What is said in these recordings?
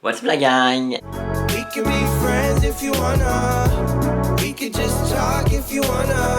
What's up la gang? We can be friends if you wanna. We could just talk if you wanna.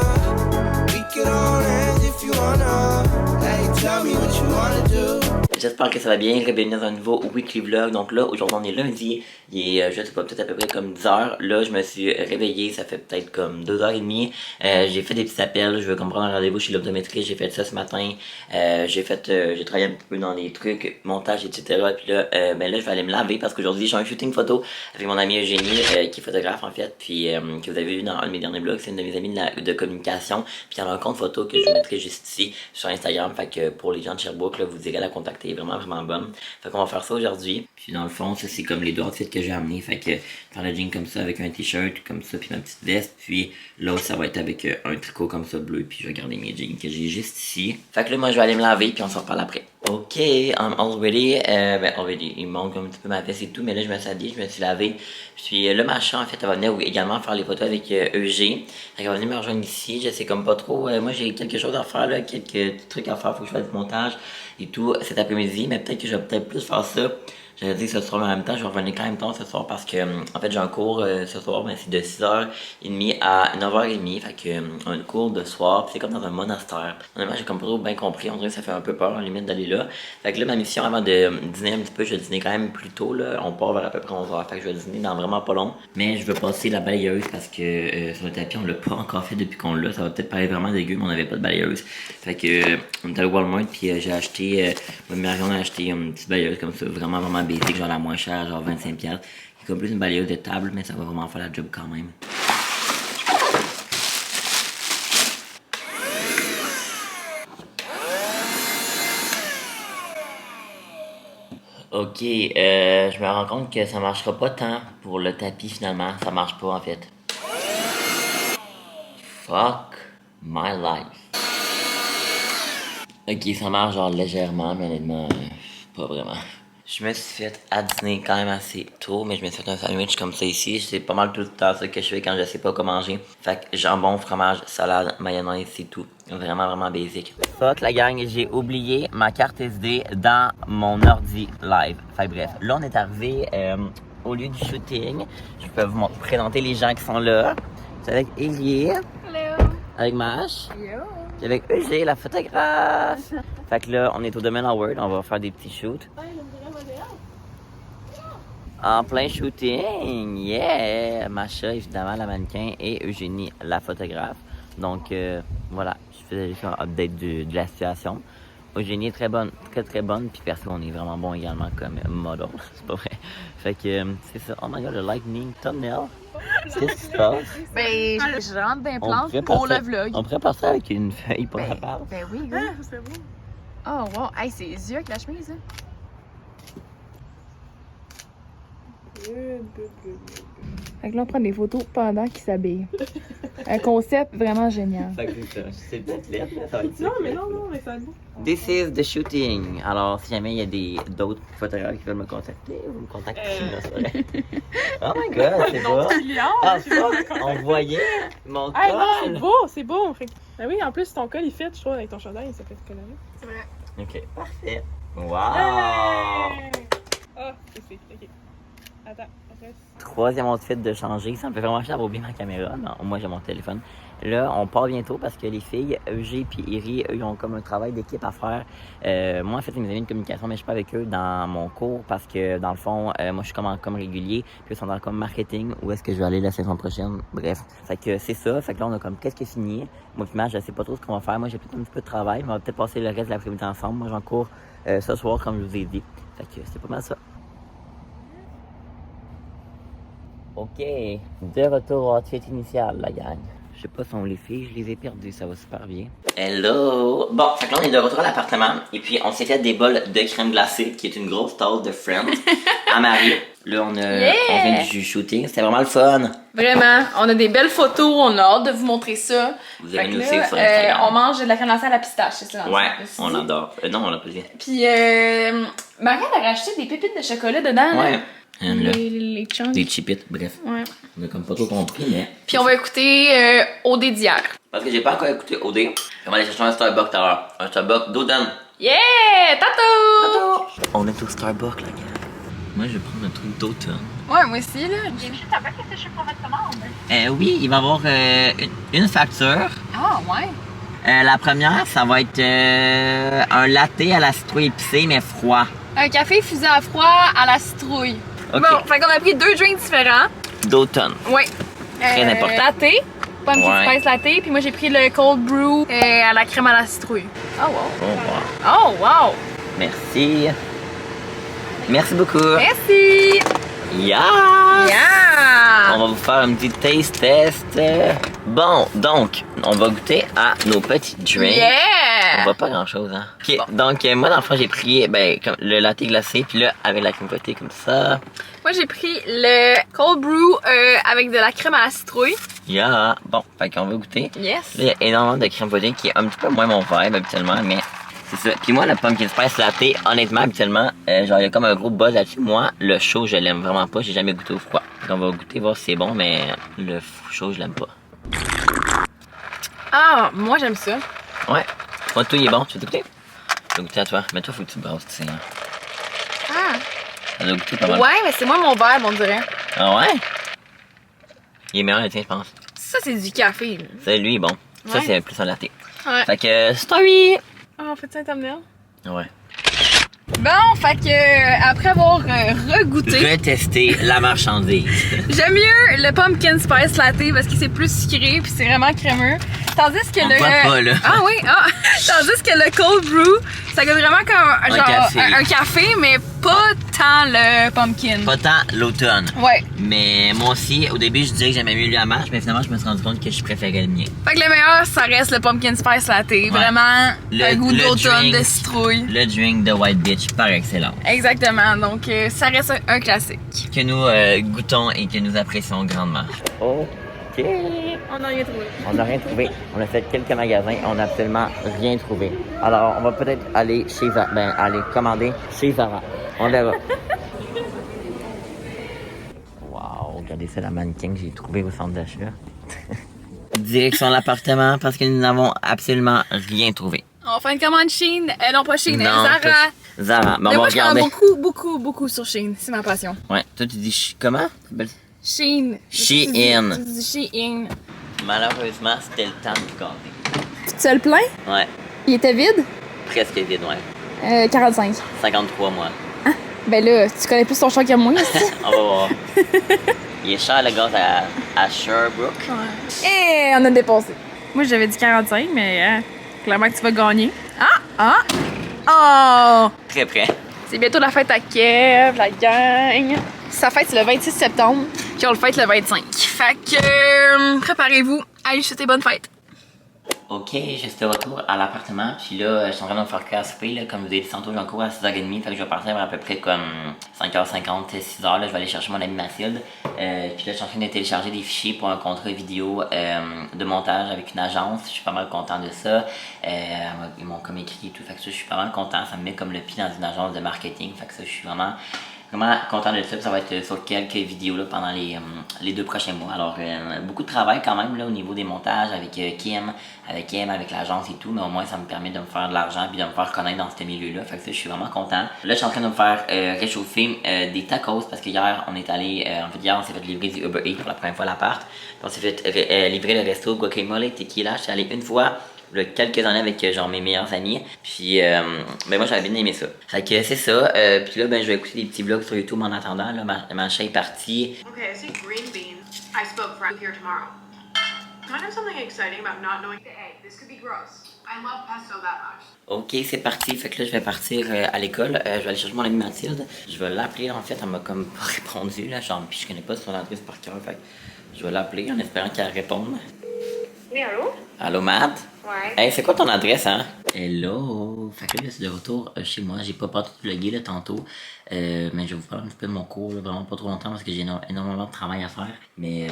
We could hold hands if you wanna. Hey, tell me what you wanna do. J'espère que ça va bien, bienvenue dans un nouveau weekly vlog. Donc là, aujourd'hui on est lundi, il est, je sais pas, peut-être à peu près comme 10h. Là, je me suis réveillé, ça fait peut-être comme 2h30. J'ai fait des petits appels, je veux comme prendre un rendez-vous chez l'optométriste, j'ai fait ça ce matin. J'ai travaillé un petit peu dans les trucs, montage, etc. Puis là, ben là, je vais aller me laver parce qu'aujourd'hui j'ai un shooting photo avec mon ami Eugénie, qui est photographe en fait, puis que vous avez vu dans un de mes derniers vlogs, c'est une de mes amies de communication. Puis elle a un compte photo que je vous mettrai juste ici sur Instagram, fait que pour les gens de Sherbrooke, là, vous irez la contacter, vraiment bonne. Fait qu'on va faire ça aujourd'hui. Puis dans le fond, ça c'est comme les deux outfits que j'ai amenés. Fait que faire le jean comme ça avec un t-shirt comme ça puis ma petite veste. Puis l'autre ça va être avec un tricot comme ça bleu. Puis je vais garder mes jeans que j'ai juste ici. Fait que là moi je vais aller me laver puis on s'en reparle après. Ok, I'm all ready. Already, il manque un petit peu ma veste et tout, mais là je me suis habillé, je me suis lavé. Puis là ma chat en fait elle va venir également faire les photos avec EG. Elle va venir me rejoindre ici. Je sais comme pas trop. Moi j'ai quelque chose à faire là, quelques petits trucs à faire. Faut que je fasse du montage et tout cet après-midi, mais peut-être que je vais peut-être plus faire ça. J'avais dit ce soir, mais en même temps, je vais revenir quand même tard ce soir parce que, en fait, j'ai un cours ce soir, mais c'est de 6h30 à 9h30. Fait que, un cours de soir, pis c'est comme dans un monastère. Honnêtement, j'ai comme pas trop bien compris. On dirait que ça fait un peu peur, en limite, d'aller là. Fait que là, ma mission avant de dîner un petit peu, je vais dîner quand même plus tôt, là. On part vers à peu près 11h. Fait que je vais dîner dans vraiment pas long. Mais je veux passer la balayeuse parce que sur le tapis, on l'a pas encore fait depuis qu'on l'a. Ça va peut-être paraître vraiment dégueu, mais on avait pas de balayeuse. Fait que, on est allé au Walmart, puis j'ai acheté, Marion a acheté une petite balayeuse comme ça, vraiment basic, genre la moins chère, genre 25$. C'est comme plus une balayeuse de table, mais ça va vraiment faire la job quand même. Ok, je me rends compte que ça marchera pas tant pour le tapis finalement, ça marche pas en fait. Fuck my life. Ok, ça marche genre légèrement, mais honnêtement, pas vraiment. Je me suis fait à dîner quand même assez tôt, mais je me suis fait un sandwich comme ça ici. C'est pas mal tout le temps ça que je fais quand je sais pas quoi manger. Fait que jambon, fromage, salade, mayonnaise, c'est tout. Vraiment basic. Fuck la gang, j'ai oublié ma carte SD dans mon ordi live. Fait que bref, là on est arrivé au lieu du shooting. Je peux vous présenter les gens qui sont là. C'est avec Élie. Hello. Avec Mash. Yo. Et avec Eugé, la photographe. Fait que là, on est au domaine Howard, on va faire des petits shoots. En plein shooting, yeah! Macha, évidemment, la mannequin, et Eugénie, la photographe. Donc, voilà, je faisais juste un update de la situation. Eugénie est très bonne, très bonne, puis perso, on est vraiment bon également comme model, c'est pas vrai. Fait que, c'est ça. Oh my god, le lightning thumbnail. Qu'est-ce qui se passe? Ben, je rentre d'un plan pour le vlog. On pourrait passer avec une feuille pour la part. Ben oui, oui. C'est beau. Oh, wow. Hey, c'est les yeux avec la chemise, hein? Fait que là, on prend des photos pendant qu'il s'habille. Un concept vraiment génial. Fait que c'est peut-être lettre, ça va être Non, mais ça va être beau. This is the shooting. Alors, si jamais il y a d'autres photographes qui veulent me contacter, vous me contactez. C'est vrai. Oh my god, c'est beau. Ah, fuck, on voyait mon Ah col. non, c'est beau. Fait que- Ben oui, en plus, ton col, il fit, je trouve, avec ton chandail, ça fait coloré. C'est vrai. Ok, parfait. Wow. Ah, c'est ok. Attends, reste. Troisième outfit de changer, ça me fait vraiment chier d'avoir oublié ma caméra. Non, moi j'ai mon téléphone. Là, on part bientôt parce que les filles, Eugé et Iri, eux, ils ont comme un travail d'équipe à faire. Moi, en fait, c'est mes amis de communication, mais je suis pas avec eux dans mon cours parce que, dans le fond, moi, je suis comme régulier, puis ils sont dans comme marketing, où est-ce que je vais aller la saison prochaine. Bref, fait que c'est ça. Fait que là, on a comme qu'est-ce qui est signé. Moi, puis je sais pas trop ce qu'on va faire. Moi, j'ai peut-être un petit peu de travail, mais on va peut-être passer le reste de l'après-midi ensemble. Moi, j'en cours ce soir, comme je vous ai dit. Fait que c'est pas mal ça. Ok, de retour au outfit initial, la gang. Je sais pas si on les filles, je les ai perdues, ça va super bien. Hello! Bon, fait que là on est de retour à l'appartement, et puis on s'est fait des bols de crème glacée, qui est une grosse tasse de Friends, à Marie. Là on vient du shooting, c'était vraiment le fun. Vraiment, on a des belles photos, on a hâte de vous montrer ça. Vous irez Fait que nous là, suivre sur Instagram. on mange de la crème glacée à la pistache, c'est ça? Ouais, on adore. Non, on l'a pas dit. Puis, Marianne a racheté des pépites de chocolat dedans, là. Ouais, là, Les chunks. des chipites, bref. Ouais. On a comme pas trop compris, mais... Puis on va écouter OD d'hier. Parce que j'ai pas encore écouté OD, on va aller chercher un Starbucks tout à l'heure. Un Starbucks d'Oden. Yeah! Tato! On est au Starbucks, la gang. Moi, je vais prendre un truc d'automne. Ouais, moi aussi, là. J'ai juste après que je suis pour votre commande. Oui, il va y avoir une facture. Ah, ouais. La première, ça va être un latte à la citrouille épicée, mais froid. Un café fusé à froid à la citrouille. OK. Bon, fait qu'on a pris 2 drinks différents. D'automne. Ouais. Très important. Latte, pumpkin Ouais. spice latte, puis moi j'ai pris le cold brew à la crème à la citrouille. Oh wow. Au revoir. Oh wow. Merci. Merci beaucoup. Merci. Yeah! Yeah. On va vous faire un petit taste test. Bon, donc, on va goûter à nos petits drinks. On Yeah. voit pas grand chose, hein. Ok, donc moi dans le fond j'ai pris comme, le latte glacé, puis là avec la crème fouettée comme ça. Moi j'ai pris le cold brew avec de la crème à la citrouille. Yeah! Bon, fait qu'on va goûter. Yes. Là, il y a énormément de crème fouettée qui est un petit peu moins mon vibe habituellement, mais c'est ça. Puis moi, le pumpkin spice latte, honnêtement, habituellement, genre, il y a comme un gros buzz là-dessus. Moi, le chaud, je l'aime vraiment pas. J'ai jamais goûté au froid. Donc, on va goûter, voir si c'est bon, mais le chaud, je l'aime pas. Ah, moi j'aime ça. Ouais. Moi, tout, il est bon. Tu veux goûter? Je vais goûter à toi. Mais toi, faut que tu brasses, tu sais. Hein. Ah. On va goûter pas mal. Ouais, mais c'est moi mon vibe, on dirait. Ah ouais? Il est meilleur, le tien, je pense. Ça c'est du café. Là. Ça, lui, il est bon. Ça, Ouais. c'est plus un latte. Ouais. Fait que, story! Ah, on fait ça un thumbnail? Ouais. Bon, fait que après avoir regoûté, Retester la marchandise. j'aime mieux le pumpkin spice latte parce que c'est plus sucré puis c'est vraiment crémeux. Tandis que On le voit pas, là. Ah oui, ah tandis que le cold brew, ça goûte vraiment comme genre café. un café mais pas tant le pumpkin. Pas tant l'automne. Ouais. Mais moi aussi, au début, je disais que j'aimais mieux lui à marche, mais finalement, je me suis rendu compte que je préférais le mien. Fait que le meilleur, ça reste le pumpkin spice latte. Vraiment un goût d'automne, de citrouille. Le drink de White Bitch par excellence. Exactement, donc ça reste un classique. Que nous goûtons et que nous apprécions grandement. OK. On a rien trouvé. On n'a rien trouvé. On a fait quelques magasins, on n'a absolument rien trouvé. Alors, on va peut-être aller chez Zara. Ben, aller commander chez Zara. On verra. Wow, regardez ça, la mannequin que j'ai trouvée au centre d'achat. Direction l'appartement parce que nous n'avons absolument rien trouvé. On va faire une commande Shein. Non, pas Shein, Non, Zara. Zara. Mais Mais on va moi, je regarder. prends beaucoup sur Shein. C'est ma passion. Ouais, toi tu dis comment? Shein. Shein. Tu dis Shein. Malheureusement, c'était le temps de gagner. Tu te le plein? Ouais, Il était vide? presque vide, ouais. 45. 53 mois. Ben là, tu connais plus ton chat que moi, ici. On va voir. Il est cher le gaz à Sherbrooke. Et on a dépassé. Moi, j'avais dit 45, mais clairement que tu vas gagner. Oh! Très près. C'est bientôt la fête à Kev, la gang. Sa fête, c'est le 26 septembre, puis on le fête le 25. Fait que, préparez-vous. Allez, souhaiter bonne fête. Ok, je suis de retour à l'appartement, puis là, je suis en train de me faire cuire à souper, là, comme vous avez dit tantôt, j'ai un cours à 6h30, fait que je vais partir à peu près comme 5h50, 6h, là, je vais aller chercher mon amie Mathilde, puis là, je suis en train de télécharger des fichiers pour un contrat vidéo de montage avec une agence, je suis pas mal content de ça, ils m'ont comme écrit et tout, fait que ça, je suis pas mal content, ça me met comme le pied dans une agence de marketing, fait que ça, je suis vraiment content de ça, puis ça va être sur quelques vidéos là, pendant les 2 prochains mois. Alors, beaucoup de travail quand même là, au niveau des montages avec Kim, avec l'agence et tout, mais au moins ça me permet de me faire de l'argent puis de me faire connaître dans ce milieu-là. Fait que ça, je suis vraiment content. Là, je suis en train de me faire réchauffer des tacos parce que hier, on est allé, hier, on s'est fait livrer du Uber Eats pour la première fois à l'appart. Puis on s'est fait livrer le resto Guacamole Tequila. Je suis allé une fois. Il y a quelques années avec genre mes meilleurs amis. Puis ben moi j'avais bien aimé ça. Fait que c'est ça. Puis là ben je vais écouter des petits vlogs sur YouTube en attendant. Là, ma chaîne est partie. Okay, I see green beans. I spoke for here tomorrow. Kind of something exciting about not knowing the egg. This could be gross. I love pesto that much. Ok, c'est parti. Fait que là je vais partir à l'école. Je vais aller chercher mon amie Mathilde. Je vais l'appeler en fait. Elle m'a comme pas répondu là. Genre, puis je connais pas son adresse par cœur. Fait que je vais l'appeler en espérant qu'elle réponde. Oui, allô? Allô Matt? Ouais. Hey, c'est quoi ton adresse, hein? Hello! Fait que là, c'est de retour chez moi. J'ai pas partout vlogué là tantôt. Mais je vais vous parler un petit peu de mon cours, là, vraiment pas trop longtemps parce que j'ai énormément de travail à faire. Mais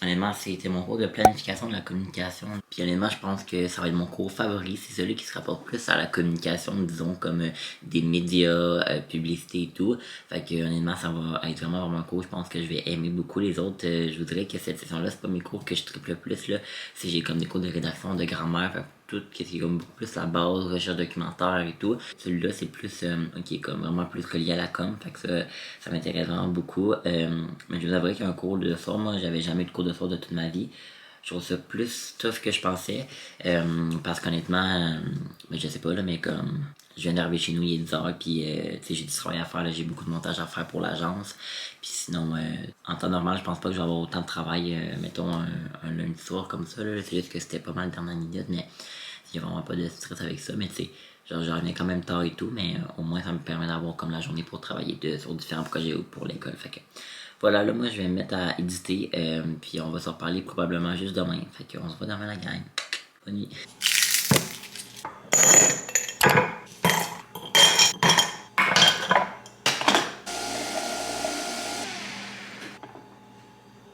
honnêtement, c'était mon cours de planification de la communication. Puis honnêtement, je pense que ça va être mon cours favori. C'est celui qui se rapporte plus à la communication, disons, comme des médias, publicité et tout. Fait que honnêtement, ça va être vraiment un cours. Je pense que je vais aimer beaucoup les autres. Je voudrais que cette session-là, c'est pas mes cours que je triple le plus, là. Si j'ai comme des cours de rédaction, de grammaire. tout, qui est comme beaucoup plus la base, recherche documentaire et tout. Celui-là, c'est plus, ok, comme vraiment plus relié à la com, fait que ça m'intéresse vraiment beaucoup. Mais je vous avouerai qu'un cours de soir, moi, j'avais jamais eu de cours de soir de toute ma vie. Je trouve ça plus tough que je pensais, parce qu'honnêtement, je sais pas, là, mais comme, je viens d'arriver chez nous, il est 10h, puis tu sais, j'ai du travail à faire, là, j'ai beaucoup de montage à faire pour l'agence. Puis sinon, en temps normal, je pense pas que je vais avoir autant de travail, mettons, un lundi soir comme ça, là. C'est juste que c'était pas mal dernière minute, mais il y a vraiment pas de stress avec ça, mais tu sais, genre, je reviens quand même tard et tout, mais au moins, ça me permet d'avoir comme la journée pour travailler sur différents projets pour l'école, fait que... Voilà, là, moi, je vais me mettre à éditer, puis on va se reparler probablement juste demain. Fait qu'on se voit demain, la gang. Bonne nuit.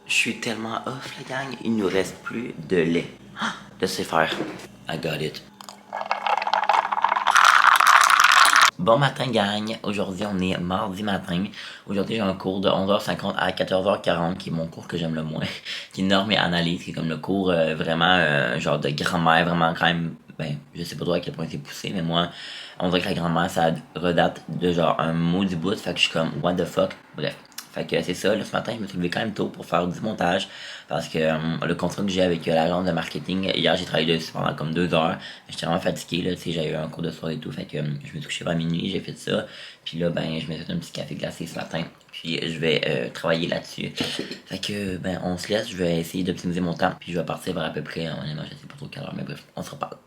Je suis tellement off, la gang. Il nous reste plus de lait. Ah, laissez faire. I got it. Bon matin gang, aujourd'hui on est mardi matin. Aujourd'hui j'ai un cours de 11h50 à 14h40 qui est mon cours que j'aime le moins. Qui est norme et analyse, qui est comme le cours vraiment genre de grammaire, vraiment quand même, ben je sais pas trop à quel point c'est poussé, mais moi on dirait que la grammaire ça redate de genre un maudit bout, fait que je suis comme what the fuck, bref. Fait que c'est ça, là, ce matin, je me suis levé quand même tôt pour faire du montage parce que le contrat que j'ai avec l'agence de marketing, hier j'ai travaillé dessus pendant comme 2 heures. J'étais vraiment fatigué, là, tu sais, j'avais eu un cours de soir et tout, fait que je me suis couché vers minuit, j'ai fait ça. Puis là, ben, je me suis fait un petit café glacé ce matin, puis je vais travailler là-dessus. Fait que, ben, on se laisse, je vais essayer d'optimiser mon temps, puis je vais partir vers à peu près, honnêtement, je sais pas trop quelle heure, mais bref, on se reparle.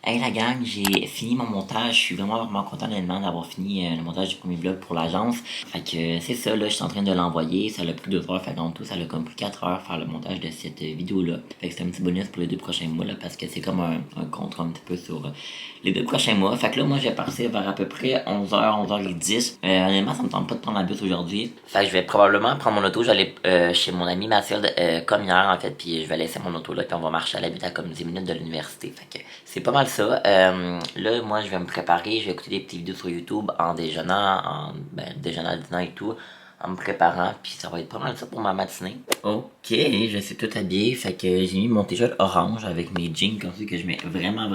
Hey la gang, j'ai fini mon montage, je suis vraiment content honnêtement d'avoir fini le montage du premier vlog pour l'agence. Fait que c'est ça, là, je suis en train de l'envoyer, ça a pris 2 heures, fait qu'en tout, ça a comme pris 4 heures faire le montage de cette vidéo-là. Fait que c'est un petit bonus pour les 2 prochains mois, là, parce que c'est comme un contrat un petit peu sur les 2 prochains mois. Fait que là, moi, je vais partir vers à peu près 11h, 11h10. Honnêtement, ça me tente pas de prendre la bus aujourd'hui. Fait que je vais probablement prendre mon auto, j'allais chez mon amie Mathilde comme hier, en fait, puis je vais laisser mon auto là, puis on va marcher à la butte à comme 10 minutes de l'université. Fait que c'est pas mal ça. Là, moi, je vais me préparer, je vais écouter des petites vidéos sur YouTube en déjeunant, déjeunant, dînant et tout, en me préparant, puis ça va être pas mal ça pour ma matinée. Ok, je suis tout habillé, fait que j'ai mis mon t-shirt orange avec mes jeans comme ça que je mets vraiment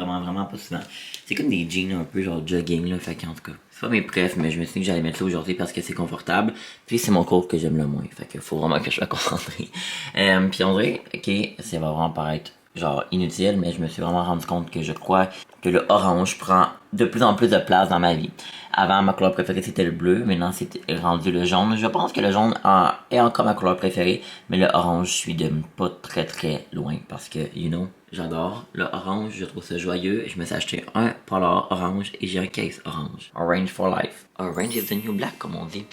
pas souvent. C'est comme des jeans un peu genre jogging là, fait qu'en tout cas, c'est pas mes préfs, mais je me suis dit que j'allais mettre ça aujourd'hui parce que c'est confortable, puis c'est mon cours que j'aime le moins, fait que faut vraiment que je sois concentré. Puis on dirait, ok, ça va vraiment paraître genre inutile, mais je me suis vraiment rendu compte que je crois que le orange prend de plus en plus de place dans ma vie. Avant, ma couleur préférée c'était le bleu, maintenant c'est rendu le jaune. Je pense que le jaune est encore ma couleur préférée, mais le orange, je suis de pas très loin parce que, you know, j'adore le orange, je trouve ça joyeux. Je me suis acheté un polar orange et j'ai un case orange. Orange for life. Orange is the new black, comme on dit.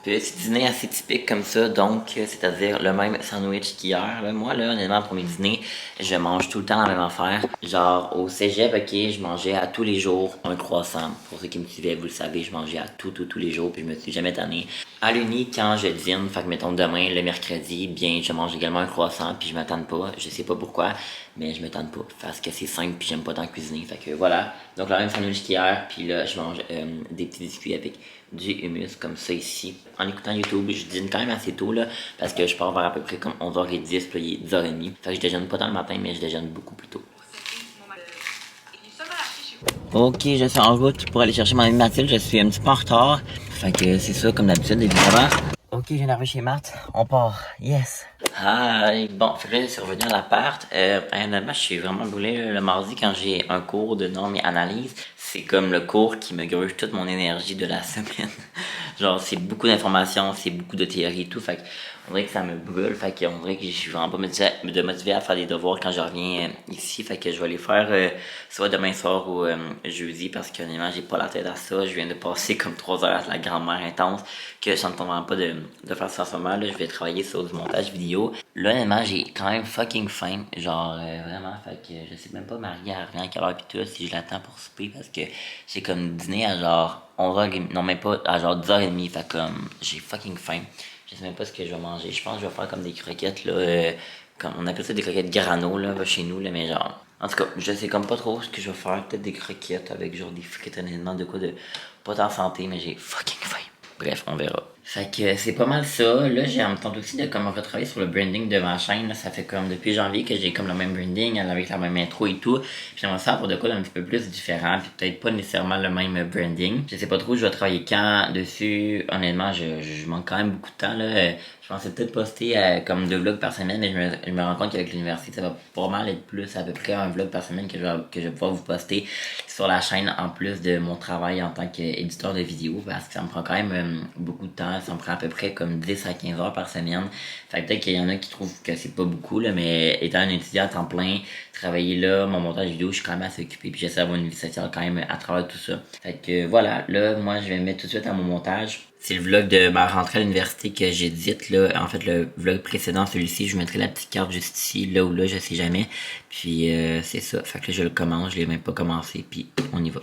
Petit dîner assez typique comme ça, donc c'est-à-dire le même sandwich qu'hier. Moi là, honnêtement, pour mes dîners, je mange tout le temps la même affaire. Genre au cégep, ok, je mangeais à tous les jours un croissant. Pour ceux qui me suivaient, vous le savez, je mangeais à tous les jours, puis je me suis jamais tanné. À l'uni, quand je dîne, fait que mettons demain, le mercredi, bien je mange également un croissant, puis je me tanne pas. Je sais pas pourquoi, mais je me tanne pas parce que c'est simple, puis j'aime pas tant cuisiner. Fait que voilà, donc le même sandwich qu'hier, puis là je mange des petits biscuits avec du hummus comme ça ici. En écoutant YouTube, je dîne quand même assez tôt là, parce que je pars vers à peu près comme 11h10, puis il est 10h30. Fait que je déjeune pas dans le matin, mais je déjeune beaucoup plus tôt. Ok, je suis en route pour aller chercher mon amie Mathilde, je suis un petit peu en retard. Fait que c'est ça, comme d'habitude, évidemment. Ok, je viens d'arriver chez Matt, on part, yes! Hi! Bon, fait que là, je suis revenu à l'appart. Honnêtement, je suis vraiment brûlé le mardi quand j'ai un cours de normes et analyse. C'est comme le cours qui me gruge toute mon énergie de la semaine. Genre, c'est beaucoup d'informations, c'est beaucoup de théorie et tout, fait que on dirait que ça me brûle, fait qu'on dirait que je suis vraiment pas motivé à faire des devoirs quand je reviens ici, fait que je vais les faire soit demain soir ou jeudi, parce que honnêtement j'ai pas la tête à ça. Je viens de passer comme 3 heures à la grammaire intense, que ça me tente vraiment pas de faire ça en ce moment. Là, je vais travailler sur du montage vidéo. Là, honnêtement, j'ai quand même fucking faim, genre vraiment, fait que je sais même pas Marie elle revient à quelle heure pis tout, si je l'attends pour souper, parce que j'ai comme dîné à genre 11h, non même pas, à genre 10h30, fait comme j'ai fucking faim. Je sais même pas ce que je vais manger. Je pense que je vais faire comme des croquettes là, comme on appelle ça des croquettes grano là chez nous là, mais genre en tout cas je sais comme pas trop ce que je vais faire, peut-être des croquettes avec genre des frites honnêtement de quoi de pas tant santé, mais j'ai fucking faim. Bref, on verra. Fait que c'est pas mal ça. Là, j'ai en même temps aussi de comme retravailler sur le branding de ma chaîne. Là, ça fait comme depuis janvier que j'ai comme le même branding avec la même intro et tout. Puis j'aimerais ça pour de quoi d'un petit peu plus différent. Puis peut-être pas nécessairement le même branding. Je sais pas trop, je vais travailler quand dessus. Honnêtement, je manque quand même beaucoup de temps là. Je pensais peut-être poster comme 2 vlogs par semaine, mais je me rends compte qu'avec l'université, ça va pas mal être plus à peu près un vlog par semaine que je vais pouvoir vous poster sur la chaîne en plus de mon travail en tant qu'éditeur de vidéos, parce que ça me prend quand même beaucoup de temps. Ça me prend à peu près comme 10 à 15 heures par semaine. Fait que peut-être qu'il y en a qui trouvent que c'est pas beaucoup, là, mais étant un étudiant à temps plein, travailler là, mon montage vidéo, je suis quand même assez occupé, puis j'essaie d'avoir une vie sociale quand même à travers tout ça. Fait que voilà, là, moi je vais me mettre tout de suite à mon montage. C'est le vlog de ma rentrée à l'université que j'édite là. En fait, le vlog précédent, celui-ci, je mettrai la petite carte juste ici, là ou là, je sais jamais. Puis c'est ça. Fait que là, je le commence, je l'ai même pas commencé, puis on y va.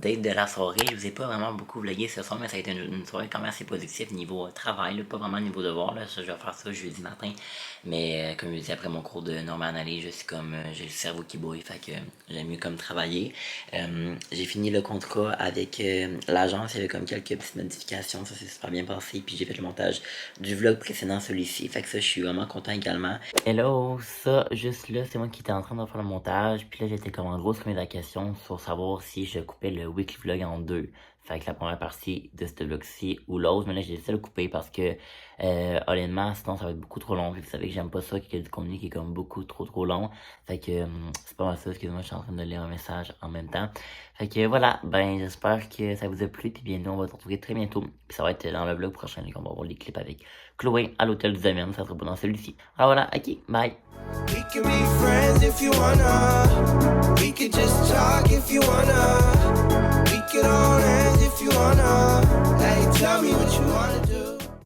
Date de la soirée, je vous ai pas vraiment beaucoup vlogué ce soir, mais ça a été une soirée quand même assez positive niveau travail, là, pas vraiment niveau devoir, là, ça, je vais faire ça jeudi matin, mais comme je dis, après mon cours de normal-analyse, je suis comme, j'ai le cerveau qui bouille, fait que j'aime mieux comme travailler. J'ai fini le contrat avec l'agence, il y avait comme quelques petites modifications, ça s'est super bien passé, puis j'ai fait le montage du vlog précédent, celui-ci, fait que ça, je suis vraiment content également. Hello, ça, juste là, c'est moi qui étais en train de faire le montage, puis là, j'étais comme en grosse communication sur savoir si je coupais le weekly vlog en 2. Fait que la première partie de ce vlog-ci ou l'autre, mais là j'ai décidé de le couper parce que honnêtement sinon ça va être beaucoup trop long. Puis vous savez que j'aime pas ça, qu'il y ait du contenu qui est comme beaucoup trop long. Fait que c'est pas mal ça, excusez-moi, je suis en train de lire un message en même temps. Fait que voilà, ben j'espère que ça vous a plu, puis bien nous on va se retrouver très bientôt. Puis ça va être dans le vlog prochain, qu'on va voir les clips avec Chloé à l'hôtel du Zamien, ça sera pas dans celui-ci. Alors voilà, ok, bye! We can be friends if you wanna.